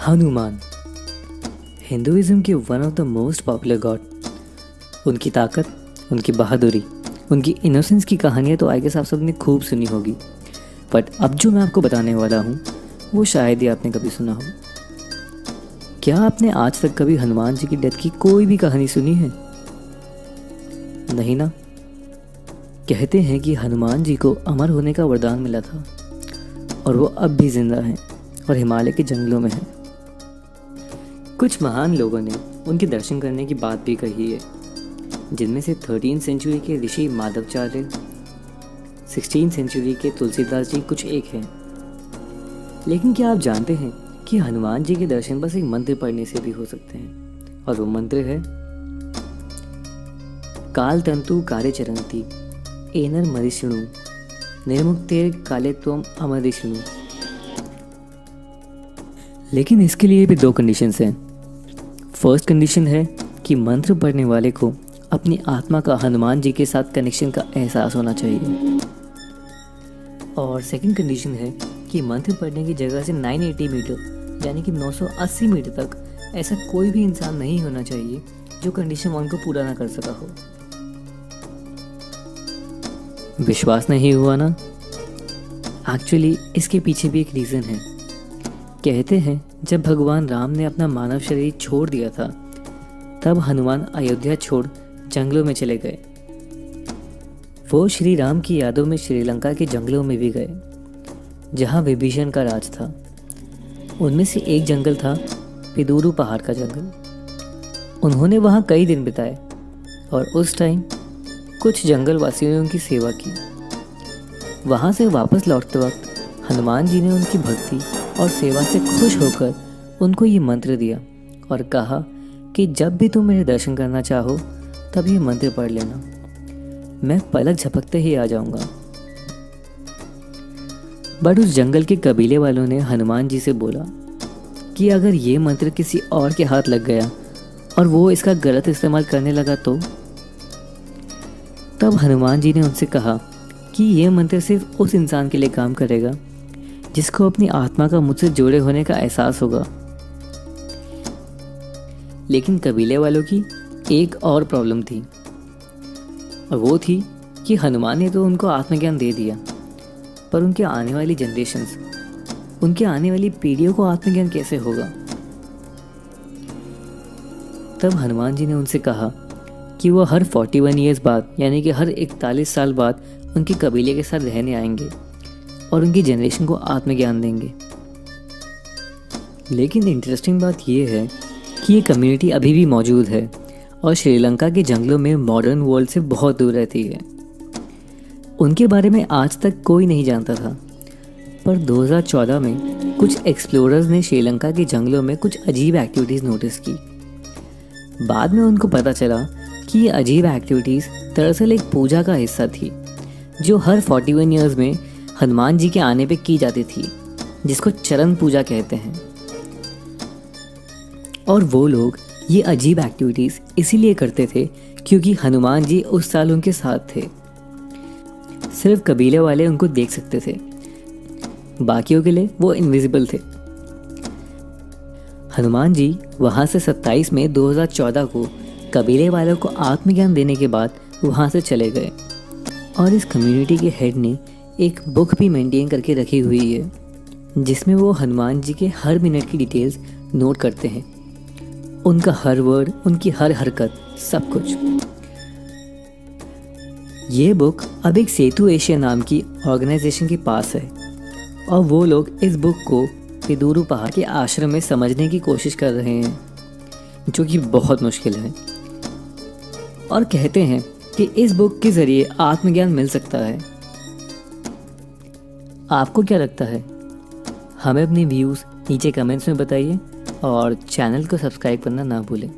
Hanuman Hinduism के one of the most popular God. उनकी ताकत, उनकी बहादुरी, उनकी इनोसेंस की कहानियाँ तो आई गेस आप सबने खूब सुनी होगी, बट अब जो मैं आपको बताने वाला हूँ वो शायद ही आपने कभी सुना हो। क्या आपने आज तक कभी हनुमान जी की डेथ की कोई भी कहानी सुनी है? नहीं ना। कहते हैं कि हनुमान जी को अमर होने का वरदान मिला था और वो अब भी जिंदा हैं और हिमालय के जंगलों में हैं। कुछ महान लोगों ने उनके दर्शन करने की बात भी कही है, जिनमें से 13वीं सेंचुरी के ऋषि माधवाचार्य, 16वीं सेंचुरी के तुलसीदास जी कुछ एक हैं। लेकिन क्या आप जानते हैं कि हनुमान जी के दर्शन बस एक मंत्र पढ़ने से भी हो सकते हैं, और वो मंत्र है काल तंतु कार्य चरंती एनर मरिष्णु निर्मुक्तेर काले त्वम अमरिष्णु। लेकिन इसके लिए भी दो कंडीशंस हैं। फर्स्ट कंडीशन है कि मंत्र पढ़ने वाले को अपनी आत्मा का हनुमान जी के साथ कनेक्शन का एहसास होना चाहिए, और सेकंड कंडीशन है कि मंत्र पढ़ने की जगह से 980 मीटर यानी कि 980 मीटर तक ऐसा कोई भी इंसान नहीं होना चाहिए जो कंडीशन 1 को पूरा ना कर सका हो। विश्वास नहीं हुआ ना? एक्चुअली इसके पीछे भी एक रीज़न है। कहते हैं जब भगवान राम ने अपना मानव शरीर छोड़ दिया था, तब हनुमान अयोध्या छोड़ जंगलों में चले गए। वो श्री राम की यादों में श्रीलंका के जंगलों में भी गए, जहाँ विभीषण का राज था। उनमें से एक जंगल था पिदूरू पहाड़ का जंगल। उन्होंने वहाँ कई दिन बिताए और उस टाइम कुछ जंगल वासियों ने उनकी सेवा की। वहाँ से वापस लौटते वक्त हनुमान जी ने उनकी भक्ति और सेवा से खुश होकर उनको ये मंत्र दिया और कहा कि जब भी तुम मेरे दर्शन करना चाहो तब ये मंत्र पढ़ लेना, मैं पलक झपकते ही आ जाऊंगा। बट उस जंगल के कबीले वालों ने हनुमान जी से बोला कि अगर ये मंत्र किसी और के हाथ लग गया और वो इसका गलत इस्तेमाल करने लगा तो? तब हनुमान जी ने उनसे कहा कि ये मंत्र सिर्फ उस इंसान के लिए काम करेगा जिसको अपनी आत्मा का मुझसे जुड़े होने का एहसास होगा। लेकिन कबीले वालों की एक और प्रॉब्लम थी, और वो थी कि हनुमान ने तो उनको आत्मज्ञान दे दिया, पर उनके आने वाली जनरेशंस, उनके आने वाली पीढ़ियों को आत्मज्ञान कैसे होगा? तब हनुमान जी ने उनसे कहा कि वो हर 41 ईयर्स बाद यानी कि हर 41 साल बाद उनके कबीले के साथ रहने आएंगे और उनकी जनरेशन को आत्मज्ञान देंगे। लेकिन इंटरेस्टिंग बात यह है कि ये कम्युनिटी अभी भी मौजूद है और श्रीलंका के जंगलों में मॉडर्न वर्ल्ड से बहुत दूर रहती है। उनके बारे में आज तक कोई नहीं जानता था, पर 2014 में कुछ एक्सप्लोरर्स ने श्रीलंका के जंगलों में कुछ अजीब एक्टिविटीज़ नोटिस की। बाद में उनको पता चला कि ये अजीब एक्टिविटीज़ दरअसल एक पूजा का हिस्सा थी जो हर 41 ईयर्स में हनुमान जी के आने पे की जाती थी, जिसको चरण पूजा कहते हैं। और वो लोग ये अजीब एक्टिविटीज़ इसीलिए करते थे क्योंकि हनुमान जी उस साल उनके साथ थे। सिर्फ कबीले वाले उनको देख सकते थे, बाकियों के लिए वो इनविजिबल थे। हनुमान जी वहाँ से 27 मई 2014 को कबीले वालों को आत्मज्ञान देने के बाद वहाँ से चले गए, और इस कम्युनिटी के हेड ने एक बुक भी मेंटेन करके रखी हुई है जिसमें वो हनुमान जी के हर मिनट की डिटेल्स नोट करते हैं, उनका हर वर्ड, उनकी हर हरकत, सब कुछ। ये बुक अब एक सेतु एशिया नाम की ऑर्गेनाइजेशन के पास है, और वो लोग इस बुक को पिदूरू पहाड़ के आश्रम में समझने की कोशिश कर रहे हैं, जो कि बहुत मुश्किल है। और कहते हैं कि इस बुक के ज़रिए आत्मज्ञान मिल सकता है। आपको क्या लगता है? हमें अपने व्यूज़ नीचे कमेंट्स में बताइए और चैनल को सब्सक्राइब करना ना भूलें।